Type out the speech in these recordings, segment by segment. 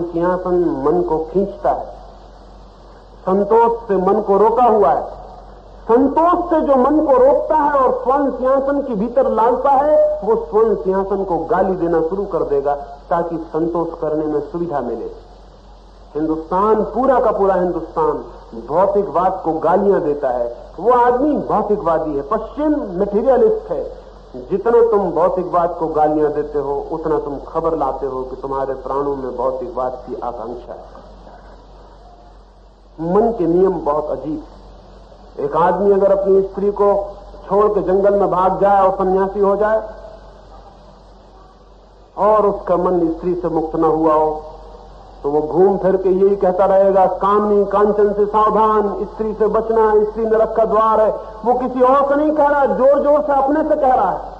सिंहासन मन को खींचता है, संतोष से मन को रोका हुआ है। संतोष से जो मन को रोकता है और स्वर्ण सिंहासन के भीतर लालता है, वो स्वर्ण सिंहासन को गाली देना शुरू कर देगा ताकि संतोष करने में सुविधा मिले। हिंदुस्तान, पूरा का पूरा हिंदुस्तान भौतिकवाद को गालियां देता है। वो आदमी भौतिकवादी है, पश्चिम मटेरियलिस्ट है। जितना तुम भौतिकवाद को गालियां देते हो, उतना तुम खबर लाते हो कि तुम्हारे प्राणों में भौतिकवाद की आकांक्षा है। मन के नियम बहुत अजीब। एक आदमी अगर अपनी स्त्री को छोड़ के जंगल में भाग जाए और सन्यासी हो जाए और उसका मन स्त्री से मुक्त न हुआ हो, तो वो घूम फिर के यही कहता रहेगा, कामनी कांचन से सावधान, स्त्री से बचना, स्त्री नरक का द्वार है। वो किसी और से नहीं कह रहा, जोर जोर से अपने से कह रहा है।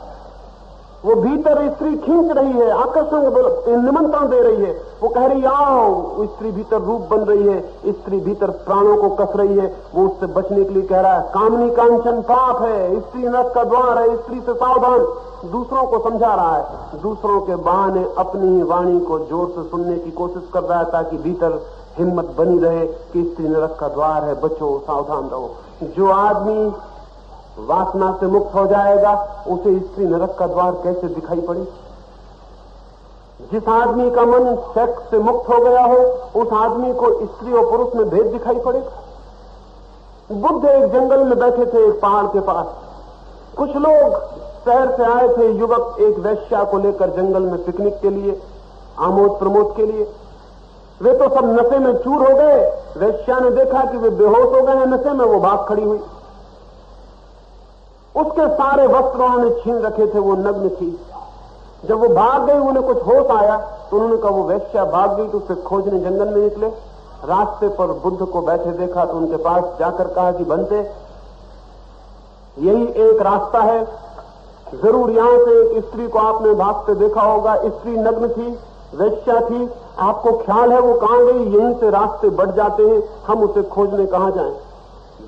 वो भीतर स्त्री खींच रही है, आकर्षण निमंत्रण दे रही है। वो कह रही आओ, स्त्री भीतर रूप बन रही है, स्त्री भीतर प्राणों को कस रही है। वो उससे बचने के लिए कह रहा है, कामनी कांचन पाप है, स्त्री नरक का द्वार है, स्त्री से सावधान। दूसरों को समझा रहा है, दूसरों के बहाने अपनी ही वाणी को जोर से सुनने की कोशिश कर रहा है ताकि भीतर हिम्मत बनी रहे कि स्त्री नरक का द्वार है, बचो, सावधान रहो। जो आदमी वासना से मुक्त हो जाएगा, उसे स्त्री नरक का द्वार कैसे दिखाई पड़े? जिस आदमी का मन सेक्स से मुक्त हो गया हो, उस आदमी को स्त्री और पुरुष में भेद दिखाई पड़ेगा। बुद्ध एक जंगल में बैठे थे, एक पहाड़ के पास। कुछ लोग शहर से आए थे, युवक, एक वेश्या को लेकर जंगल में पिकनिक के लिए, आमोद प्रमोद के लिए। वे तो सब नशे में चूर हो गए। वेश्या ने देखा कि वे बेहोश हो गए हैं नशे में, वो भाग खड़ी हुई। उसके सारे वस्त्र उन्होंने छीन रखे थे, वो नग्न थी। जब वो भाग गई, उन्हें कुछ होश आया तो उन्होंने कहा वो वेश्या भाग गई, तो उसे खोजने जंगल में निकले। रास्ते पर बुद्ध को बैठे देखा तो उनके पास जाकर कहा कि बनते, यही एक रास्ता है, जरूर यहां से एक स्त्री को आपने भागते देखा होगा। स्त्री नग्न थी, वेश्या थी, आपको ख्याल है वो कहां गई? यहीं से रास्ते बढ़ जाते हैं, हम उसे खोजने कहां जाएं?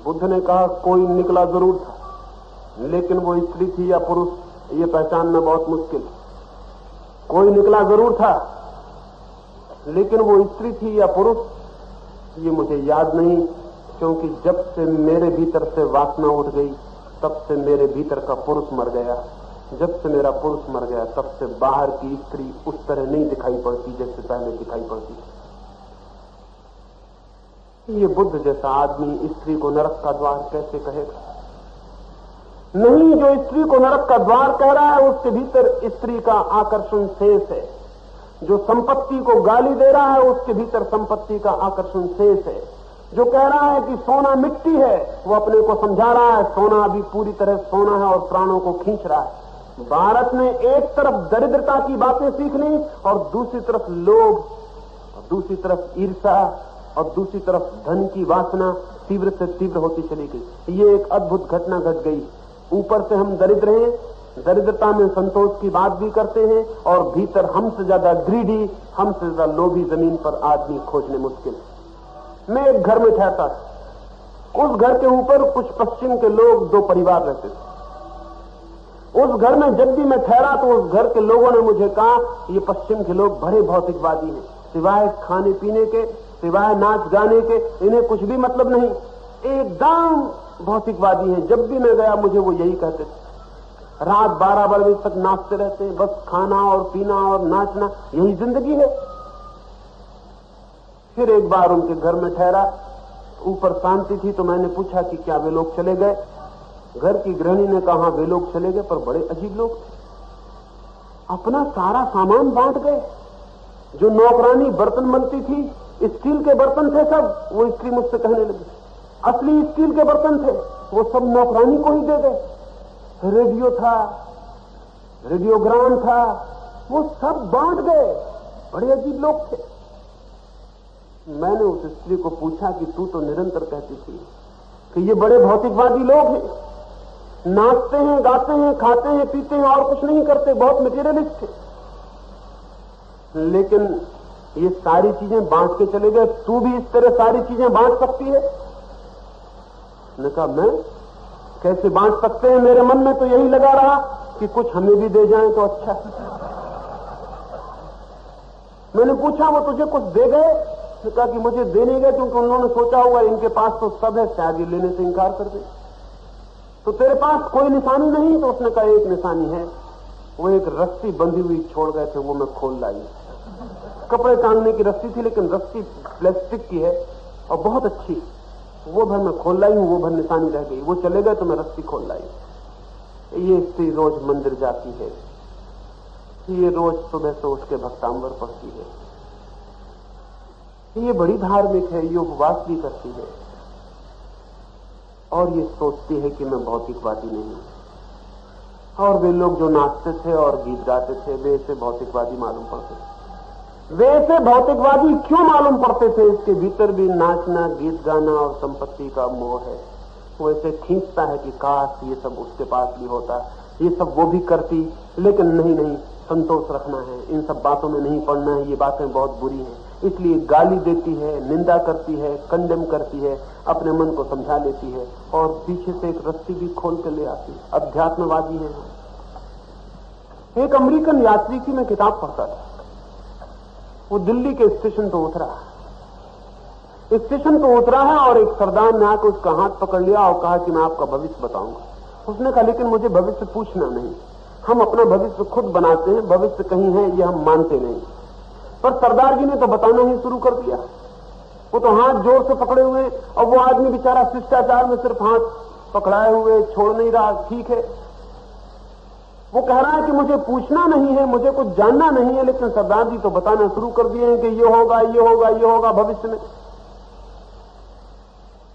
बुद्ध ने कहा कोई निकला जरूर था, लेकिन वो स्त्री थी या पुरुष ये पहचानना बहुत मुश्किल। कोई निकला जरूर था, लेकिन वो स्त्री थी या पुरुष ये मुझे याद नहीं, क्योंकि जब से मेरे भीतर से वासना उठ गई तब से मेरे भीतर का पुरुष मर गया। जब से मेरा पुरुष मर गया तब से बाहर की स्त्री उस तरह नहीं दिखाई पड़ती जैसे पहले दिखाई पड़ती थी। ये बुद्ध जैसा आदमी स्त्री को नरक का द्वार कैसे कहेगा? नहीं, जो स्त्री को नरक का द्वार कह रहा है उसके भीतर स्त्री का आकर्षण शेष है। जो संपत्ति को गाली दे रहा है उसके भीतर संपत्ति का आकर्षण शेष है। जो कह रहा है कि सोना मिट्टी है, वो अपने को समझा रहा है सोना अभी पूरी तरह सोना है और प्राणों को खींच रहा है। भारत ने एक तरफ दरिद्रता की बातें सीख ली और दूसरी तरफ लोभ, और दूसरी तरफ ईर्ष्या, और दूसरी तरफ धन की वासना तीव्र से तीव्र होती चली गई। ये एक अद्भुत घटना घट गई। ऊपर से हम दरिद्र हैं, दरिद्रता में संतोष की बात भी करते हैं, और भीतर हमसे ज्यादा ग्रीडी, हमसे ज्यादा लोभी जमीन पर आदमी खोजने मुश्किल। मैं एक घर में ठहरता था। उस घर के ऊपर कुछ पश्चिम के लोग, 2 परिवार रहते थे। उस घर में जब भी मैं ठहरा तो उस घर के लोगों ने मुझे कहा ये पश्चिम के लोग बड़े भौतिकवादी हैं, सिवाय खाने पीने के, सिवाय नाच गाने के इन्हें कुछ भी मतलब नहीं, एकदम भौतिकवादी हैं। जब भी मैं गया मुझे वो यही कहते थे, रात 12 बजे तक नाचते रहते हैं, बस खाना और पीना और नाचना यही जिंदगी है। फिर एक बार उनके घर में ठहरा, ऊपर शांति थी, तो मैंने पूछा कि क्या वे लोग चले गए? घर की गृहिणी ने कहा वे लोग चले गए, पर बड़े अजीब लोग थे, अपना सारा सामान बांट गए। जो नौकरानी बर्तन बनती थी, स्टील के बर्तन थे सब, वो स्त्री मुझसे कहने लगी असली स्टील के बर्तन थे, वो सब नौकरानी को ही दे गए। रेडियो था, रेडियोग्राम था, वो सब बांट गए। बड़े अजीब लोग थे। मैंने उस स्त्री को पूछा कि तू तो निरंतर कहती थी कि ये बड़े भौतिकवादी लोग हैं, नाचते हैं, गाते हैं, खाते हैं, पीते हैं और कुछ नहीं करते, बहुत मटेरियलिस्ट थे, लेकिन ये सारी चीजें बांट के चले गए, तू भी इस तरह सारी चीजें बांट सकती है? ने कहा मैं कैसे बांट सकते हैं? मेरे मन में तो यही लगा रहा कि कुछ हमें भी दे जाएं तो अच्छा। मैंने पूछा वो तुझे कुछ दे गए? उसने कहा कि मुझे दे नहीं गए, क्योंकि उन्होंने सोचा होगा इनके पास तो सब है, शायद ये लेने से इंकार कर दे। तो तेरे पास कोई निशानी नहीं? तो उसने कहा एक निशानी है, वो एक रस्सी बंधी हुई छोड़ गए थे, वो मैं खोल लाई। कपड़े टांगने की रस्सी थी, लेकिन रस्सी प्लास्टिक की है और बहुत अच्छी, वो भर मैं खोल लाई हूं, वो भर निशानी रह गई। वो चले गए तो मैं रस्सी खोल लाई। ये स्त्री रोज मंदिर जाती है, ये रोज सुबह से उठ के भक्तांबर पढ़ती है, ये बड़ी धार्मिक है, ये उपवास भी करती है, और ये सोचती है कि मैं भौतिकवादी नहीं हूं। और वे लोग जो नाचते थे और गीत गाते थे, वे इसे भौतिकवादी मालूम पड़ते थे। वे इसे भौतिकवादी क्यों मालूम पड़ते थे? इसके भीतर भी नाचना, गीत गाना और संपत्ति का मोह है। वो इसे खींचता है कि काश ये सब उसके पास भी होता, ये सब वो भी करती, लेकिन नहीं, संतोष रखना है, इन सब बातों में नहीं पड़ना है, ये बातें बहुत बुरी हैं। इसलिए गाली देती है, निंदा करती है, कंडेम करती है, अपने मन को समझा लेती है और पीछे से एक रस्सी भी खोल के ले आती है। अध्यात्मवादी है। एक अमेरिकन यात्री की मैं किताब पढ़ता था, वो दिल्ली के स्टेशन तो उतरा है और एक सरदार ने आकर उसका हाथ पकड़ लिया और कहा कि मैं आपका भविष्य बताऊंगा। उसने कहा लेकिन मुझे भविष्य पूछना नहीं, हम अपना भविष्य खुद बनाते हैं, भविष्य कहीं है ये हम मानते नहीं। पर सरदार जी ने तो बताना ही शुरू कर दिया। वो तो हाथ जोर से पकड़े हुए और वो आदमी बेचारा शिष्टाचार में सिर्फ हाथ पकड़ाए हुए छोड़ नहीं रहा। ठीक है, वो कह रहा है कि मुझे पूछना नहीं है, मुझे कुछ जानना नहीं है, लेकिन सरदार जी तो बताना शुरू कर दिए हैं कि ये होगा, ये होगा, ये होगा भविष्य में।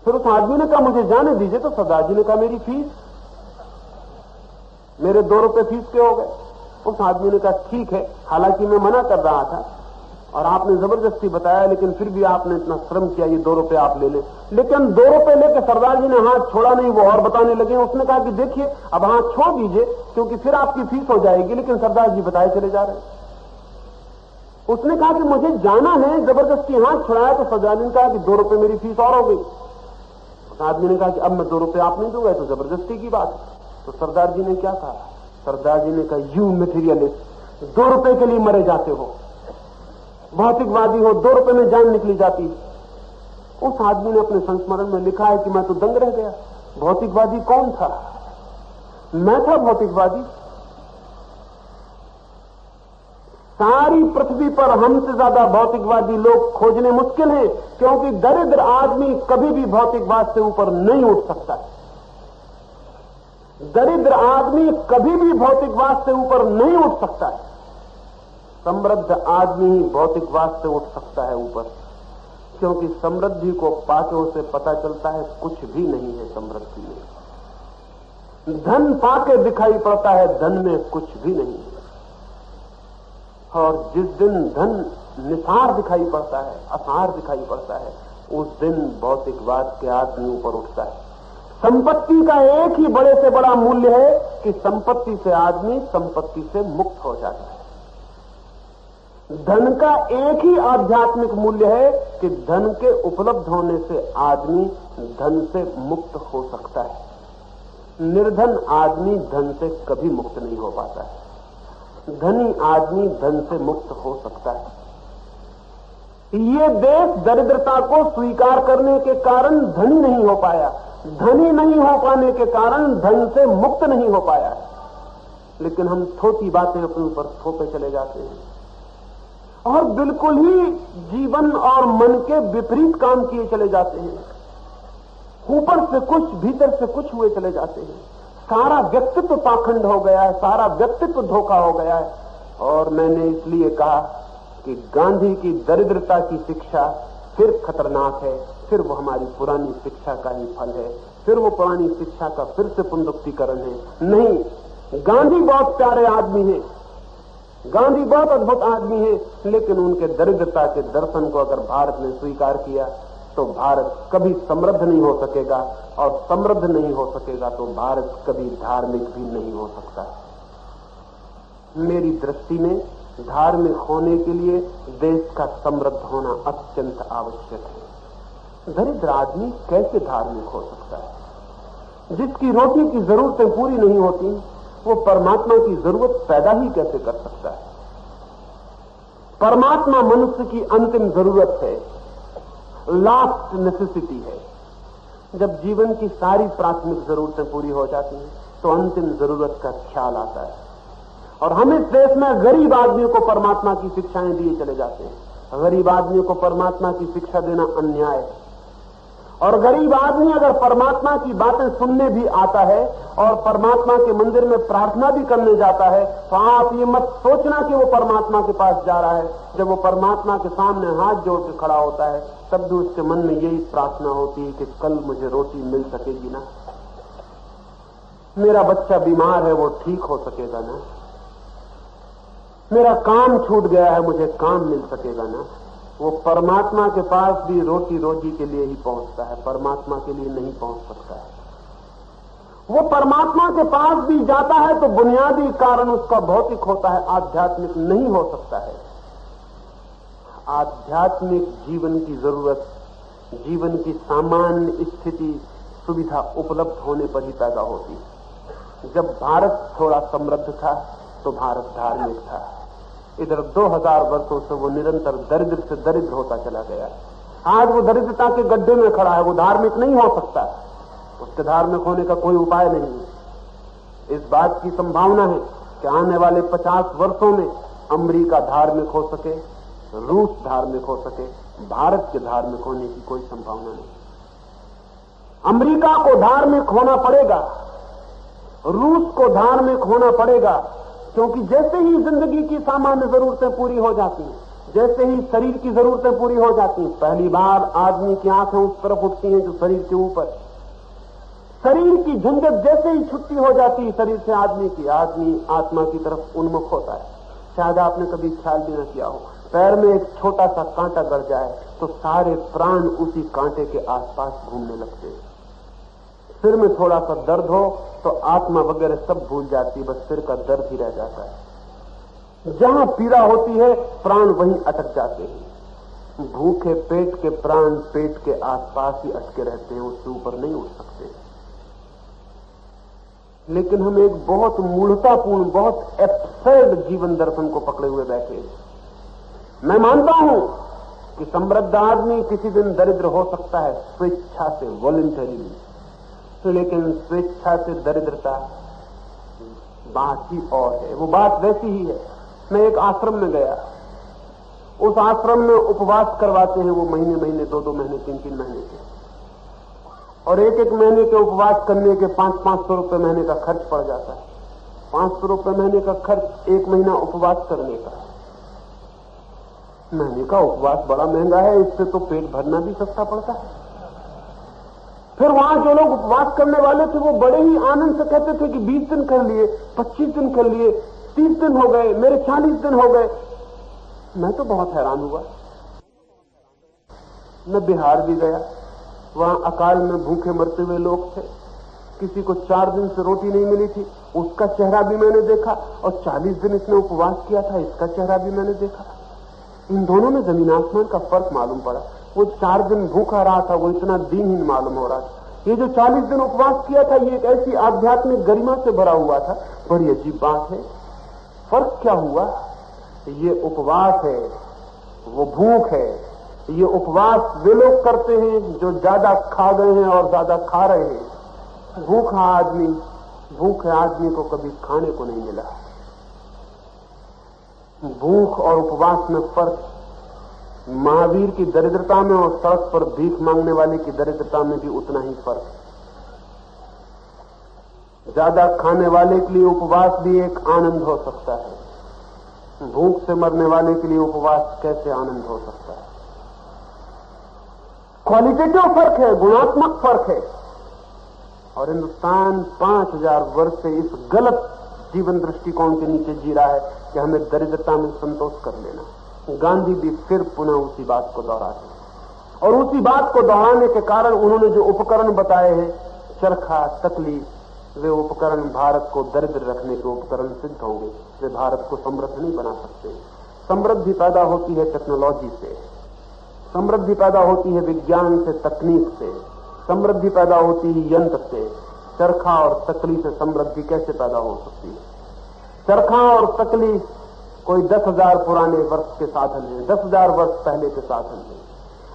फिर उस आदमी ने कहा मुझे जाने दीजिए। तो सरदार जी ने कहा मेरी फीस, मेरे 2 रुपए फीस के हो गए। उस आदमी ने कहा ठीक है, हालांकि मैं मना कर रहा था और आपने जबरदस्ती बताया, लेकिन फिर भी आपने इतना श्रम किया, ये 2 रुपए आप ले लें। लेकिन 2 रुपए लेकर सरदार जी ने हाथ छोड़ा नहीं, वो और बताने लगे। उसने कहा कि देखिए अब हाथ छोड़ दीजिए क्योंकि फिर आपकी फीस हो जाएगी। लेकिन सरदार जी बताए चले जा रहे हैं। उसने कहा कि मुझे जाना है, जबरदस्ती हाथ छुड़ाया। तो सरदार जी ने कहा कि 2 रुपए मेरी फीस और हो गई। उस आदमी ने कहा कि अब मैं 2 रुपए आप नहीं दूंगा, तो जबरदस्ती की बात। तो सरदार जी ने क्या कहा? सरदार जी ने कहा यू मटेरियलिस्ट, 2 रुपए के लिए मरे जाते हो, भौतिकवादी हो, 2 रुपए में जान निकली जाती। उस आदमी ने अपने संस्मरण में लिखा है कि मैं तो दंग रह गया। भौतिकवादी कौन था? मैं था भौतिकवादी। सारी पृथ्वी पर हमसे ज्यादा भौतिकवादी लोग खोजने मुश्किल हैं, क्योंकि दरिद्र आदमी कभी भी भौतिकवाद से ऊपर नहीं उठ सकता। दरिद्र आदमी कभी भी भौतिकवाद से ऊपर नहीं उठ सकता है। समृद्ध आदमी ही भौतिकवाद से उठ सकता है ऊपर, क्योंकि समृद्धि को पाके उसे पता चलता है कुछ भी नहीं है समृद्धि में। धन पाके दिखाई पड़ता है धन में कुछ भी नहीं है। और जिस दिन धन निसार दिखाई पड़ता है, असार दिखाई पड़ता है, उस दिन भौतिकवाद के आदमी ऊपर उठता है। संपत्ति का एक ही बड़े से बड़ा मूल्य है कि संपत्ति से आदमी संपत्ति से मुक्त हो जाता है। धन का एक ही आध्यात्मिक मूल्य है कि धन के उपलब्ध होने से आदमी धन से मुक्त हो सकता है। निर्धन आदमी धन से कभी मुक्त नहीं हो पाता है। धनी आदमी धन से मुक्त हो सकता है। ये देश दरिद्रता को स्वीकार करने के कारण धनी नहीं हो पाया, धनी नहीं हो पाने के कारण धन से मुक्त नहीं हो पाया। लेकिन हम थोटी बातें अपने ऊपर थोपे चले जाते हैं और बिल्कुल ही जीवन और मन के विपरीत काम किए चले जाते हैं। ऊपर से कुछ, भीतर से कुछ हुए चले जाते हैं। सारा व्यक्तित्व पाखंड हो गया है, सारा व्यक्तित्व धोखा हो गया है। और मैंने इसलिए कहा कि गांधी की दरिद्रता की शिक्षा फिर खतरनाक है, फिर वो हमारी पुरानी शिक्षा का ही फल है, फिर वो पुरानी शिक्षा का फिर से पुनरुक्तिकरण है। नहीं, गांधी बहुत प्यारे आदमी हैं, गांधी बहुत अद्भुत आदमी हैं, लेकिन उनके दरिद्रता के दर्शन को अगर भारत ने स्वीकार किया तो भारत कभी समृद्ध नहीं हो सकेगा, और समृद्ध नहीं हो सकेगा तो भारत कभी धार्मिक भी नहीं हो सकता। मेरी दृष्टि में धार्मिक होने के लिए देश का समृद्ध होना अत्यंत आवश्यक है। दरिद्र आदमी कैसे धार्मिक हो सकता है? जिसकी रोटी की जरूरतें पूरी नहीं होती, वो परमात्मा की जरूरत पैदा ही कैसे कर सकता है? परमात्मा मनुष्य की अंतिम जरूरत है, लास्ट नेसेसिटी है। जब जीवन की सारी प्राथमिक जरूरतें पूरी हो जाती हैं तो अंतिम जरूरत का ख्याल आता है। और हम इस देश में गरीब आदमी को परमात्मा की शिक्षाएं दिए चले जाते हैं। गरीब आदमी को परमात्मा की शिक्षा देना अन्याय है। और गरीब आदमी अगर परमात्मा की बातें सुनने भी आता है और परमात्मा के मंदिर में प्रार्थना भी करने जाता है तो आप ये मत सोचना कि वो परमात्मा के पास जा रहा है। जब वो परमात्मा के सामने हाथ जोड़ के खड़ा होता है तब भी उसके मन में यही प्रार्थना होती है कि कल मुझे रोटी मिल सकेगी ना, मेरा बच्चा बीमार है वो ठीक हो सकेगा ना, मेरा काम छूट गया है मुझे काम मिल सकेगा ना। वो परमात्मा के पास भी रोटी रोजी के लिए ही पहुंचता है, परमात्मा के लिए नहीं पहुंच सकता है। वो परमात्मा के पास भी जाता है तो बुनियादी कारण उसका भौतिक होता है, आध्यात्मिक नहीं हो सकता है। आध्यात्मिक जीवन की जरूरत जीवन की सामान्य स्थिति सुविधा उपलब्ध होने पर ही पैदा होती है। जब भारत थोड़ा समृद्ध था तो भारत धार्मिक था। इधर 2000 वर्षों से वो निरंतर दरिद्र से दरिद्र होता चला गया। आज वो दरिद्रता के गड्ढे में खड़ा है, वो धार्मिक नहीं हो सकता, उसके धार्मिक होने का कोई उपाय नहीं है। इस बात की संभावना है कि आने वाले 50 वर्षों में अमेरिका धार्मिक हो सके, रूस धार्मिक हो सके, भारत के धार्मिक होने की कोई संभावना नहीं। अमेरिका को धार्मिक होना पड़ेगा, रूस को धार्मिक होना पड़ेगा, क्योंकि जैसे ही जिंदगी की सामान्य जरूरतें पूरी हो जाती हैं, जैसे ही शरीर की जरूरतें पूरी हो जाती हैं, पहली बार आदमी की आंखें उस तरफ उठती हैं जो शरीर के ऊपर। शरीर की झंझट जैसे ही छुट्टी हो जाती है शरीर से आदमी आत्मा की तरफ उन्मुख होता है। शायद आपने कभी ख्याल भी न किया हो, पैर में एक छोटा सा कांटा गड़ जाए तो सारे प्राण उसी कांटे के आसपास घूमने लगते हैं। सिर में थोड़ा सा दर्द हो तो आत्मा वगैरह सब भूल जाती है, बस सिर का दर्द ही रह जाता है। जहां पीड़ा होती है प्राण वहीं अटक जाते हैं। भूखे पेट के प्राण पेट के आसपास ही अटके रहते हैं, उससे ऊपर नहीं उठ सकते। लेकिन हम एक बहुत मूढ़तापूर्ण, बहुत एब्सर्ड जीवन दर्शन को पकड़े हुए बैठे हैं। मैं मानता हूं कि समृद्ध आदमी किसी दिन दरिद्र हो सकता है, स्वेच्छा से, वॉलंटरीली, लेकिन स्वेच्छा से दरिद्रता बात ही और है। वो बात वैसी ही है। मैं एक आश्रम में गया, उस आश्रम में उपवास करवाते हैं वो महीने महीने, 2-2 महीने, 3-3 महीने के, और एक महीने के उपवास करने के 500-500 रुपए महीने का खर्च पड़ जाता है। 500 रुपए महीने का खर्च, 1 महीना उपवास करने का। महीने का उपवास बड़ा महंगा है, इससे तो पेट भरना भी सस्ता पड़ता है। फिर वहां जो लोग उपवास करने वाले थे वो बड़े ही आनंद से कहते थे कि 20 दिन कर लिए, 25 दिन कर लिए, 30 दिन हो गए, मेरे 40 दिन हो गए। मैं तो बहुत हैरान हुआ। मैं बिहार भी गया, वहां अकाल में भूखे मरते हुए लोग थे, किसी को 4 दिन से रोटी नहीं मिली थी, उसका चेहरा भी मैंने देखा, और 40 दिन इसने उपवास किया था, इसका चेहरा भी मैंने देखा। इन दोनों में जमीन आसमान का फर्क मालूम पड़ा। वो 4 दिन भूखा रहा था, वो इतना दीनहीन मालूम हो रहा था। ये जो 40 दिन उपवास किया था, ये एक ऐसी आध्यात्मिक गरिमा से भरा हुआ था। बड़ी अजीब बात है। फर्क क्या हुआ? ये उपवास है, वो भूख है। ये उपवास वे लोग करते हैं जो ज्यादा खा गए हैं और ज्यादा खा रहे हैं। भूखे आदमी को कभी खाने को नहीं मिला। भूख और उपवास में फर्क। महावीर की दरिद्रता में और सड़क पर भीख मांगने वाले की दरिद्रता में भी उतना ही फर्क। ज्यादा खाने वाले के लिए उपवास भी एक आनंद हो सकता है, भूख से मरने वाले के लिए उपवास कैसे आनंद हो सकता है? क्वालिटेटिव फर्क है, गुणात्मक फर्क है। और हिंदुस्तान 5000 वर्ष से इस गलत जीवन दृष्टिकोण के नीचे जी रहा है कि हमें दरिद्रता में संतोष कर लेना। गांधी भी फिर पुनः उसी बात को दोहराते हैं, और उसी बात को दोहराने के कारण उन्होंने जो उपकरण बताए हैं, चरखा, तकली, वे उपकरण भारत को दरिद्र रखने के उपकरण सिद्ध होंगे। वे भारत को समृद्ध नहीं बना सकते। समृद्धि पैदा होती है टेक्नोलॉजी से, समृद्धि पैदा होती है विज्ञान से, तकनीक से, समृद्धि पैदा होती है यंत्र से। चरखा और तकली से समृद्धि कैसे पैदा हो सकती है? चरखा और तकली कोई 10,000 पुराने वर्ष के साधन हैं, 10,000 वर्ष पहले के साधन हैं।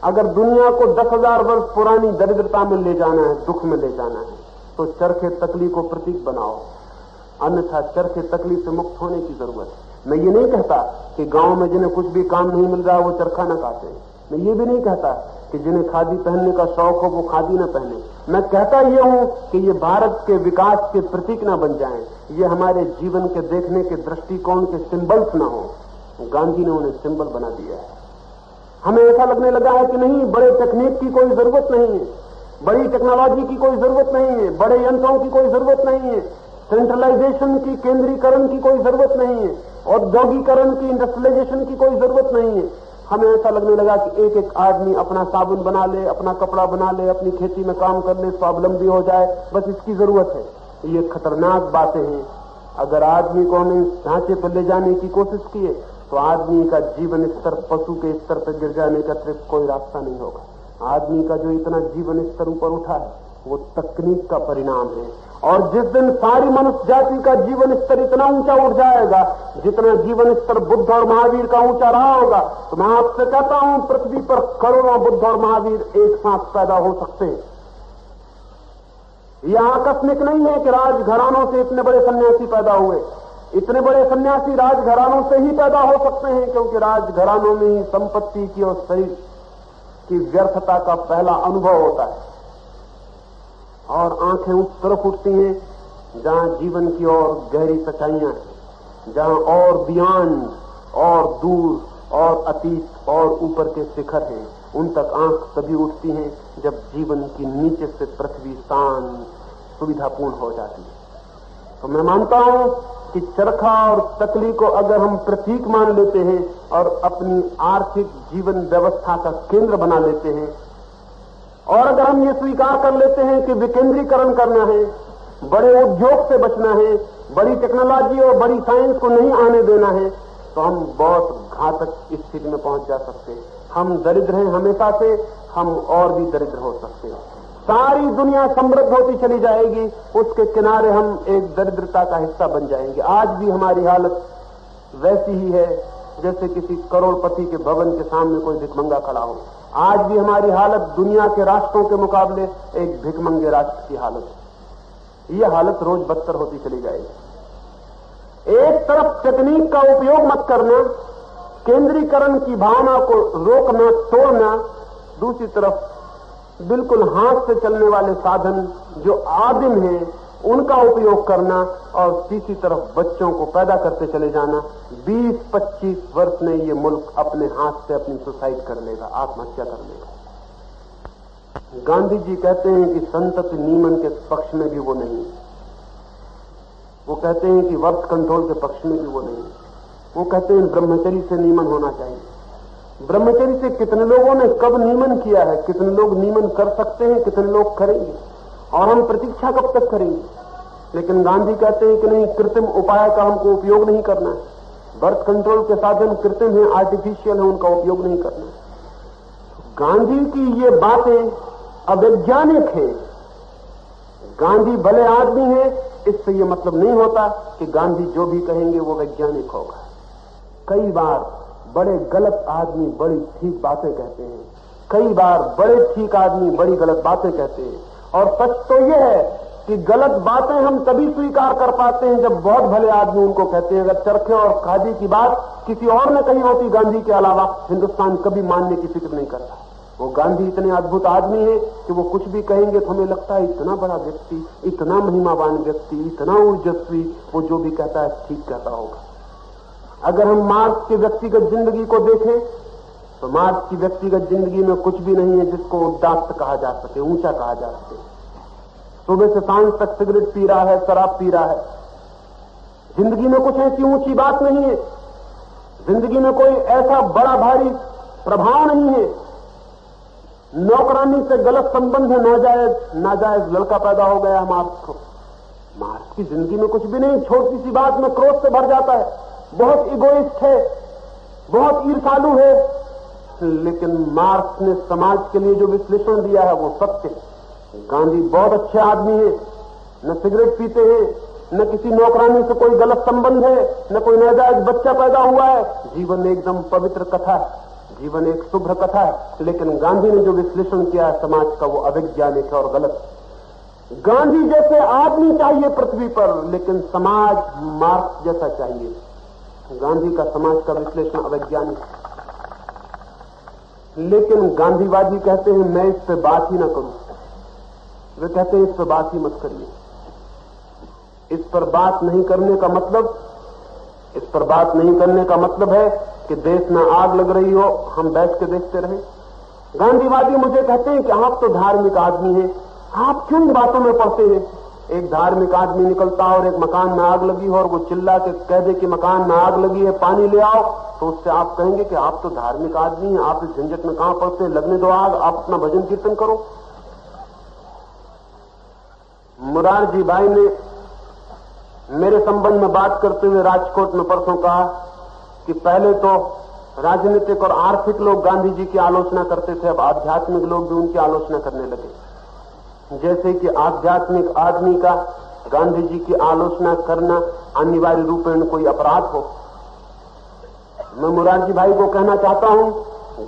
अगर दुनिया को 10,000 वर्ष पुरानी दरिद्रता में ले जाना है, दुख में ले जाना है, तो चरखे तकली को प्रतीक बनाओ, अन्यथा चरखे तकली से मुक्त होने की जरूरत है। मैं ये नहीं कहता कि गांव में जिन्हें कुछ भी काम नहीं मिल रहा वो चरखा न काटे। मैं ये भी नहीं कहता कि जिन्हें खादी पहनने का शौक हो वो खादी न पहने। मैं कहता ये हूं कि ये भारत के विकास के प्रतीक न बन जाएं, ये हमारे जीवन के देखने के दृष्टिकोण के सिंबल्स न हो। गांधी ने उन्हें सिंबल बना दिया है। हमें ऐसा लगने लगा है कि नहीं, बड़े टेक्निक की कोई जरूरत नहीं है, बड़ी टेक्नोलॉजी की कोई जरूरत नहीं है, बड़े यंत्रों की कोई जरूरत नहीं है, सेंट्रलाइजेशन की, केंद्रीकरण की कोई जरूरत नहीं है, औद्योगिकरण की, इंडस्ट्रियलाइजेशन की कोई जरूरत नहीं है। हमें ऐसा लगने लगा कि एक एक आदमी अपना साबुन बना ले, अपना कपड़ा बना ले, अपनी खेती में काम कर ले, स्वावलंबी हो जाए, बस इसकी जरूरत है। ये खतरनाक बातें हैं। अगर आदमी को हमें ढांचे पर ले जाने की कोशिश किए तो आदमी का जीवन स्तर पशु के स्तर पर गिर जाने का अतिरिक्त कोई रास्ता नहीं होगा। आदमी का जो इतना जीवन स्तर ऊपर उठा है वो तकनीक का परिणाम है। और जिस दिन सारी मनुष्य जाति का जीवन स्तर इतना ऊंचा उठ जाएगा जितना जीवन स्तर बुद्ध और महावीर का ऊंचा रहा होगा, तो मैं आपसे कहता हूं पृथ्वी पर करोड़ों बुद्ध और महावीर एक साथ पैदा हो सकते हैं। यह आकस्मिक नहीं है कि राजघरानों से इतने बड़े सन्यासी पैदा हुए। इतने बड़े सन्यासी राजघरानों से ही पैदा हो सकते हैं, क्योंकि राजघरानों में ही संपत्ति की और शरीर की व्यर्थता का पहला अनुभव होता है और आंखें उस तरफ उठती हैं जहां जीवन की और गहरी सच्चाइयां हैं, जहां और बियॉन्ड और दूर और अतीत और ऊपर के शिखर हैं। उन तक आंख तभी उठती हैं जब जीवन की नीचे से पृथ्वी शांत सुविधापूर्ण हो जाती है। तो मैं मानता हूं कि चरखा और तकली को अगर हम प्रतीक मान लेते हैं और अपनी आर्थिक जीवन व्यवस्था का केंद्र बना लेते हैं, और अगर हम ये स्वीकार कर लेते हैं कि विकेंद्रीकरण करना है, बड़े उद्योग से बचना है, बड़ी टेक्नोलॉजी और बड़ी साइंस को नहीं आने देना है, तो हम बहुत घातक स्थिति में पहुंच जा सकते हैं। हम दरिद्र हैं हमेशा से, हम और भी दरिद्र हो सकते हैं। सारी दुनिया समृद्ध होती चली जाएगी, उसके किनारे हम एक दरिद्रता का हिस्सा बन जाएंगे। आज भी हमारी हालत वैसी ही है जैसे किसी करोड़पति के भवन के सामने कोई भिखमंगा खड़ा हो। आज भी हमारी हालत दुनिया के राष्ट्रों के मुकाबले एक भिखमंगे राष्ट्र की हालत है। यह हालत रोज बदतर होती चली जाएगी। एक तरफ तकनीक का उपयोग मत करना, केंद्रीकरण की भावना को रोकना, तोड़ना, दूसरी तरफ बिल्कुल हाथ से चलने वाले साधन जो आदिम हैं उनका उपयोग करना, और तीसरी तरफ बच्चों को पैदा करते चले जाना। 20-25 वर्ष में ये मुल्क अपने हाथ से अपनी सुसाइड कर लेगा, आत्महत्या कर लेगा। गांधी जी कहते हैं कि संतति नियमन के पक्ष में भी वो नहीं है। वो कहते हैं कि वर्क कंट्रोल के पक्ष में भी वो नहीं है। वो कहते हैं ब्रह्मचर्य से नियमन होना चाहिए। ब्रह्मचर्य से कितने लोगों ने कब नियमन किया है, कितने लोग नियमन कर सकते हैं, कितने लोग करेंगे, और हम प्रतीक्षा कब तक करेंगे। लेकिन गांधी कहते हैं कि नहीं, कृत्रिम उपाय का हमको उपयोग नहीं करना है। बर्थ कंट्रोल के साधन कृत्रिम है, आर्टिफिशियल है, उनका उपयोग नहीं करना है। गांधी की ये बातें अवैज्ञानिक हैं। गांधी भले आदमी हैं, इससे ये मतलब नहीं होता कि गांधी जो भी कहेंगे वो वैज्ञानिक होगा। कई बार बड़े गलत आदमी बड़ी ठीक बातें कहते हैं, कई बार बड़े ठीक आदमी बड़ी गलत बातें कहते हैं। और सच तो यह है कि गलत बातें हम तभी स्वीकार कर पाते हैं जब बहुत भले आदमी उनको कहते हैं। अगर चरखे और खादी की बात किसी और ने कही होती गांधी के अलावा, हिंदुस्तान कभी मानने की फिक्र नहीं करता। वो गांधी इतने अद्भुत आदमी है कि वो कुछ भी कहेंगे तो हमें लगता है इतना बड़ा व्यक्ति, इतना महिमावान व्यक्ति, इतना ऊर्जस्वी, वो जो भी कहता है ठीक कहता होगा। अगर हम मार्क्स की व्यक्तिगत जिंदगी को देखें तो मार्क्स की व्यक्तिगत जिंदगी में कुछ भी नहीं है जिसको उदात्त कहा जा सके, ऊंचा कहा जा सके। सुबह से सांझ तक सिगरेट पी रहा है, शराब पी रहा है। जिंदगी में कुछ ऐसी ऊंची बात नहीं है, जिंदगी में कोई ऐसा बड़ा भारी प्रभाव नहीं है। नौकरानी से गलत संबंध है, नाजायज लड़का पैदा हो गया मार्क्स को। मार्क्स की जिंदगी में कुछ भी नहीं, छोटी सी बात में क्रोध से भर जाता है, बहुत इगोइस्ट है, बहुत ईर्ष्यालु है। लेकिन मार्क्स ने समाज के लिए जो विश्लेषण दिया है वो सत्य है। गांधी बहुत अच्छे आदमी हैं, न सिगरेट पीते हैं, न किसी नौकरानी से कोई गलत संबंध है, न कोई नाजायज बच्चा पैदा हुआ है। जीवन एकदम पवित्र कथा है, जीवन एक शुभ्र कथा है। लेकिन गांधी ने जो विश्लेषण किया है समाज का, वो अवैज्ञानिक है और गलत। गांधी जैसे आदमी चाहिए पृथ्वी पर, लेकिन समाज मार्क्स जैसा चाहिए। गांधी का समाज का विश्लेषण अवैज्ञानिक। लेकिन गांधीवादी कहते हैं मैं इस पे बात ही ना करूं। वे कहते हैं इस पर बात ही मत करिए। इस पर बात नहीं करने का मतलब, इस पर बात नहीं करने का मतलब है कि देश में आग लग रही हो, हम बैठ के देखते रहे। गांधीवादी मुझे कहते हैं कि आप तो धार्मिक आदमी हैं, आप क्यों इन बातों में पड़ते हैं। एक धार्मिक आदमी निकलता और एक मकान में आग लगी हो और वो चिल्ला के कह दे कि मकान में आग लगी है, पानी ले आओ, तो उससे आप कहेंगे कि आप तो धार्मिक आदमी हैं, आप इस झंझट में कहां पड़ते हैं, लगने दो आग, आप अपना भजन कीर्तन करो। मुरारजी भाई ने मेरे संबंध में बात करते हुए राजकोट में परसों कहा कि पहले तो राजनीतिक और आर्थिक लोग गांधी जी की आलोचना करते थे, अब आध्यात्मिक लोग भी उनकी आलोचना करने लगे। जैसे कि आध्यात्मिक आदमी का गांधी जी की आलोचना करना अनिवार्य रूपेण कोई अपराध हो। मैं मुरारजी भाई को कहना चाहता हूं,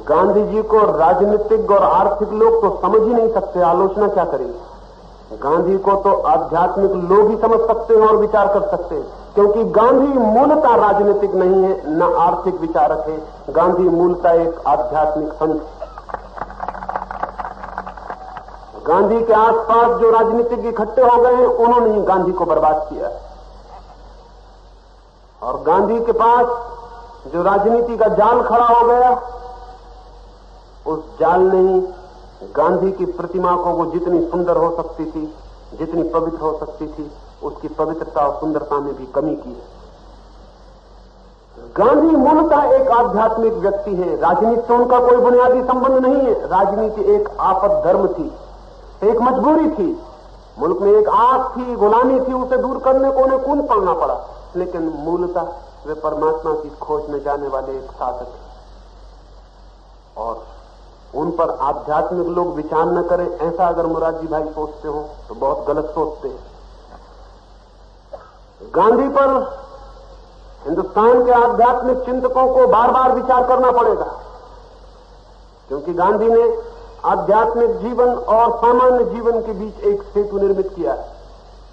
गांधी जी को राजनीतिक और आर्थिक लोग तो समझ ही नहीं सकते, आलोचना क्या करेंगे। गांधी को तो आध्यात्मिक लोग ही समझ सकते हैं और विचार कर सकते हैं, क्योंकि गांधी मूलतः राजनीतिक नहीं है, न आर्थिक विचारक है। गांधी मूलतः एक आध्यात्मिक संत है। गांधी के आसपास जो राजनीतिक इकट्ठे हो गए हैं, उन्होंने ही गांधी को बर्बाद किया। और गांधी के पास जो राजनीति का जाल खड़ा हो गया, उस जाल ने ही गांधी की प्रतिमा को, वो जितनी सुंदर हो सकती थी, जितनी पवित्र हो सकती थी, उसकी पवित्रता और सुंदरता में भी कमी की है। गांधी मूलतः एक आध्यात्मिक व्यक्ति है, राजनीति से उनका कोई बुनियादी संबंध नहीं है। राजनीति एक आपद धर्म थी, एक मजबूरी थी, मुल्क में एक आग थी, गुलामी थी, उसे दूर करने को उन्हें कूद पड़ना पड़ा। लेकिन मूलतः वे परमात्मा की खोज में जाने वाले एक साधक हैं, और उन पर आध्यात्मिक लोग विचार न करें, ऐसा अगर मुरारजी भाई सोचते हो तो बहुत गलत सोचते हैं। गांधी पर हिंदुस्तान के आध्यात्मिक चिंतकों को बार बार विचार करना पड़ेगा, क्योंकि गांधी ने आध्यात्मिक जीवन और सामान्य जीवन के बीच एक सेतु निर्मित किया है।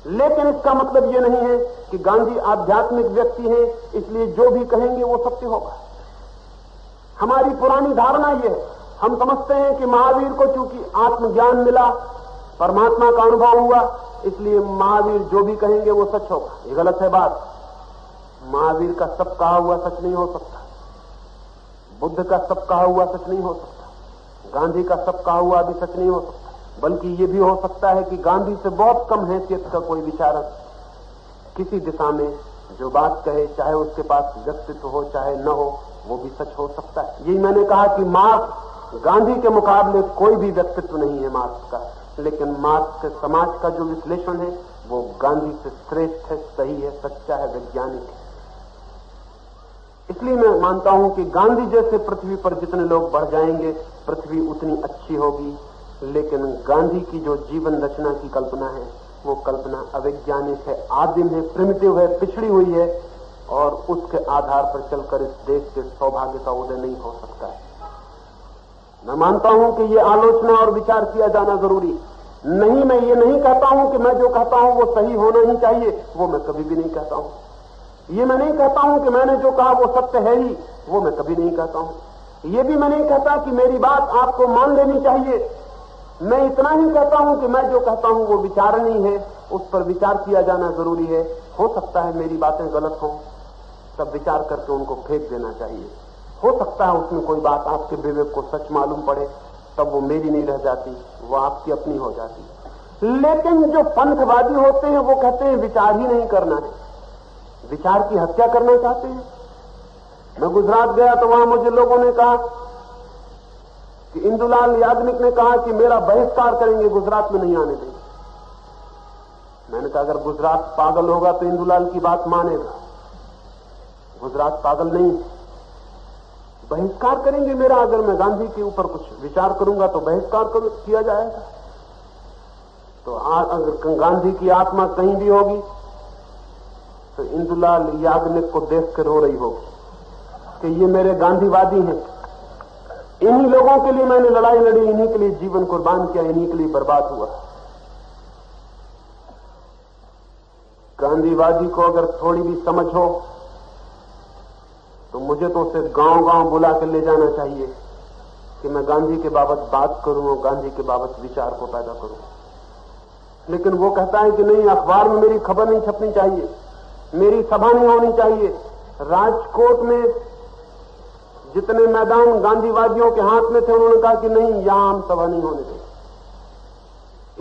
लेकिन इसका मतलब यह नहीं है कि गांधी आध्यात्मिक व्यक्ति हैं, इसलिए जो भी कहेंगे वो सत्य होगा। हमारी पुरानी धारणा यह है, हम समझते हैं कि महावीर को चूंकि आत्मज्ञान मिला, परमात्मा का अनुभव हुआ, इसलिए महावीर जो भी कहेंगे वो सच होगा। ये गलत है बात। महावीर का सब कहा हुआ सच नहीं हो सकता, बुद्ध का सब कहा हुआ सच नहीं हो सकता, गांधी का सब कहा हुआ भी सच नहीं हो सकता। बल्कि ये भी हो सकता है कि गांधी से बहुत कम हैसियत का कोई विचारक किसी दिशा में जो बात कहे, चाहे उसके पास व्यक्तित्व हो चाहे न हो, वो भी सच हो सकता है। यही मैंने कहा कि मार्क्स गांधी के मुकाबले कोई भी व्यक्तित्व नहीं है मार्क्स का, लेकिन मार्क्स के समाज का जो विश्लेषण है वो गांधी से श्रेष्ठ है, सही है, सच्चा है, वैज्ञानिक है। इसलिए मैं मानता हूं कि गांधी जैसे पृथ्वी पर जितने लोग बढ़ जाएंगे, पृथ्वी उतनी अच्छी होगी। लेकिन गांधी की जो जीवन रचना की कल्पना है, वो कल्पना अवैज्ञानिक है, आदिम है, प्रिमिटिव है, पिछड़ी हुई है, और उसके आधार पर चलकर इस देश के सौभाग्य का उदय नहीं हो सकता है। मैं मानता हूं कि ये आलोचना और विचार किया जाना जरूरी नहीं। मैं ये नहीं कहता हूं कि मैं जो कहता हूं वो सही होना ही चाहिए, वो मैं कभी भी नहीं कहता हूं। ये मैं नहीं कहता हूं कि मैंने जो कहा वो सत्य है ही, वो मैं कभी नहीं कहता हूं। ये भी मैं नहीं कहता कि मेरी बात आपको मान लेनी चाहिए। मैं इतना ही कहता हूं कि मैं जो कहता हूं वो विचारणीय है, उस पर विचार किया जाना जरूरी है। हो सकता है मेरी बातें गलत हों, तब विचार करके उनको फेंक देना चाहिए। हो सकता है उसमें कोई बात आपके विवेक को सच मालूम पड़े, तब वो मेरी नहीं रह जाती, वो आपकी अपनी हो जाती। लेकिन जो पंथवादी होते हैं वो कहते हैं विचार ही नहीं करना है, विचार की हत्या करना चाहते हैं। मैं गुजरात गया तो वहां मुझे लोगों ने कहा कि इंदुलाल याग्निक ने कहा कि मेरा बहिष्कार करेंगे, गुजरात में नहीं आने देंगे। मैंने कहा अगर गुजरात पागल होगा तो इंदुलाल की बात मानेगा, गुजरात पागल नहीं। बहिष्कार करेंगे मेरा, अगर मैं गांधी के ऊपर कुछ विचार करूंगा तो बहिष्कार किया जाएगा। तो अगर गांधी की आत्मा कहीं भी होगी तो इंदुलाल याग्निक को देख कर रो रही होगी कि ये मेरे गांधीवादी हैं, इन्हीं लोगों के लिए मैंने लड़ाई लड़ी, इन्हीं के लिए जीवन कुर्बान किया, इन्हीं के लिए बर्बाद हुआ। गांधीवादी को अगर थोड़ी भी समझ हो तो मुझे तो उसे गांव-गांव बुला कर ले जाना चाहिए कि मैं गांधी के बाबत बात करूं और गांधी के बाबत विचार को पैदा करूं। लेकिन वो कहता है कि नहीं, अखबार में मेरी खबर नहीं छपनी चाहिए, मेरी सभा नहीं होनी चाहिए। राजकोट में जितने मैदान गांधीवादियों के हाथ में थे, उन्होंने कहा कि नहीं, यहां हम सभा नहीं होने देंगे।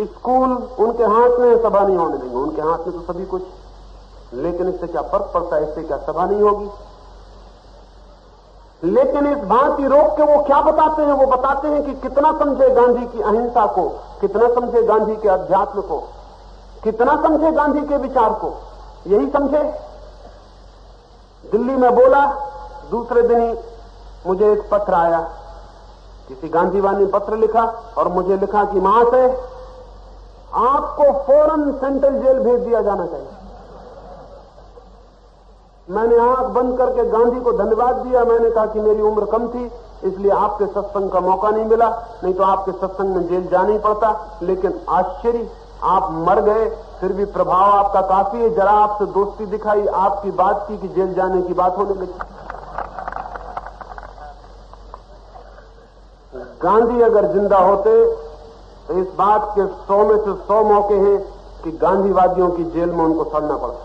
स्कूल उनके हाथ में, सभा नहीं होने देंगे, उनके हाथ में तो सभी कुछ। लेकिन इससे क्या फर्क पड़ता है, इससे क्या सभा नहीं होगी? लेकिन इस बात की रोक के वो क्या बताते हैं? वो बताते हैं कि कितना समझे गांधी की अहिंसा को, कितना समझे गांधी के अध्यात्म को, कितना समझे गांधी के विचार को। यही समझे। दिल्ली में बोला, दूसरे दिन ही मुझे एक पत्र आया, किसी गांधीवादी ने पत्र लिखा और मुझे लिखा कि महाशय, आपको फौरन सेंट्रल जेल भेज दिया जाना चाहिए। मैंने आंख बंद करके गांधी को धन्यवाद दिया। मैंने कहा कि मेरी उम्र कम थी, इसलिए आपके सत्संग का मौका नहीं मिला, नहीं तो आपके सत्संग में जेल जाना ही पड़ता। लेकिन आश्चर्य, आप मर गए, फिर भी प्रभाव आपका काफी है। जरा आपसे दोस्ती दिखाई, आपकी बात की कि जेल जाने की बात होने लगी। गांधी अगर जिंदा होते तो इस बात के 100 में से 100 मौके हैं कि गांधीवादियों की जेल में उनको सड़ना पड़ता।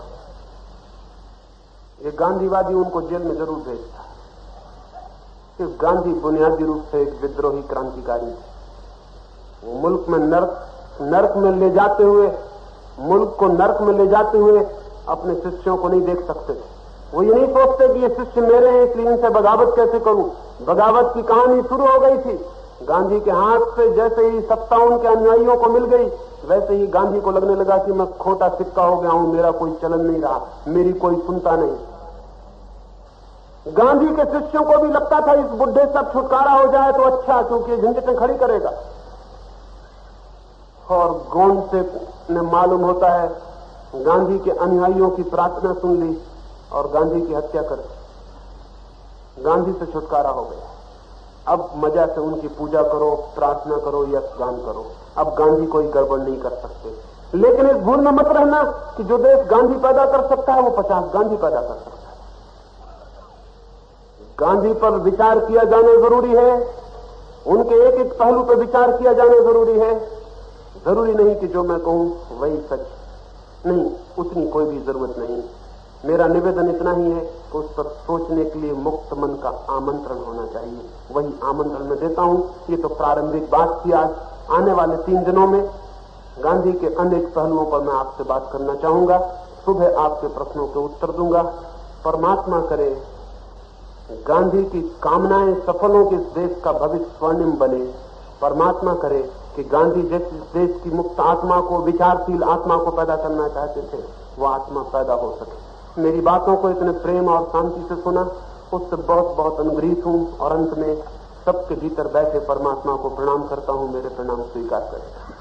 ये गांधीवादी उनको जेल में जरूर भेजता। सिर्फ गांधी बुनियादी रूप से एक विद्रोही क्रांतिकारी थे। वो मुल्क में नर्क में ले जाते हुए, मुल्क को नर्क में ले जाते हुए अपने शिष्यों को नहीं देख सकते थे। वो ये नहीं सोचते कि ये शिष्य मेरे हैं, इसलिए इनसे बगावत कैसे करूं। बगावत की कहानी शुरू हो गई थी। गांधी के हाथ से जैसे ही सत्ता उनके अनुयायियों को मिल गई, वैसे ही गांधी को लगने लगा कि मैं खोटा सिक्का हो गया हूं, मेरा कोई चलन नहीं रहा, मेरी कोई सुनता नहीं। गांधी के शिष्यों को भी लगता था इस बुढ़े से छुटकारा हो जाए तो अच्छा, क्योंकि झंझटें खड़ी करेगा। और गोंड से ने मालूम होता है गांधी के अनुयायियों की प्रार्थना सुन ली और गांधी की हत्या कर दी। गांधी से छुटकारा हो गया। अब मजा से उनकी पूजा करो, प्रार्थना करो, यश गान करो। अब गांधी कोई गड़बड़ नहीं कर सकते। लेकिन इस भूल में मत रहना कि जो देश गांधी पैदा कर सकता है वो 50 गांधी पैदा कर सकता है। गांधी पर विचार किया जाना जरूरी है, उनके एक एक पहलू पर विचार किया जाना जरूरी है। जरूरी नहीं कि जो मैं कहूं वही सच, नहीं, उतनी कोई भी जरूरत नहीं। मेरा निवेदन इतना ही है कि उस पर सोचने के लिए मुक्त मन का आमंत्रण होना चाहिए। वही आमंत्रण मैं देता हूं। ये तो प्रारंभिक बात थी। आज आने वाले 3 दिनों में गांधी के अनेक पहलुओं पर मैं आपसे बात करना चाहूंगा। सुबह आपके प्रश्नों के उत्तर दूंगा। परमात्मा करे गांधी की कामनाएं सफल हो कि इस देश का भविष्य स्वर्णिम बने। परमात्मा करे कि गांधी जिस देश की मुक्त आत्मा को, विचारशील आत्मा को पैदा करना चाहते थे, वो आत्मा पैदा हो सके। मेरी बातों को इतने प्रेम और शांति से सुना, उससे बहुत बहुत अनुग्रहित हूं। और अंत में सबके भीतर बैठे परमात्मा को प्रणाम करता हूं। मेरे प्रणाम स्वीकार करें।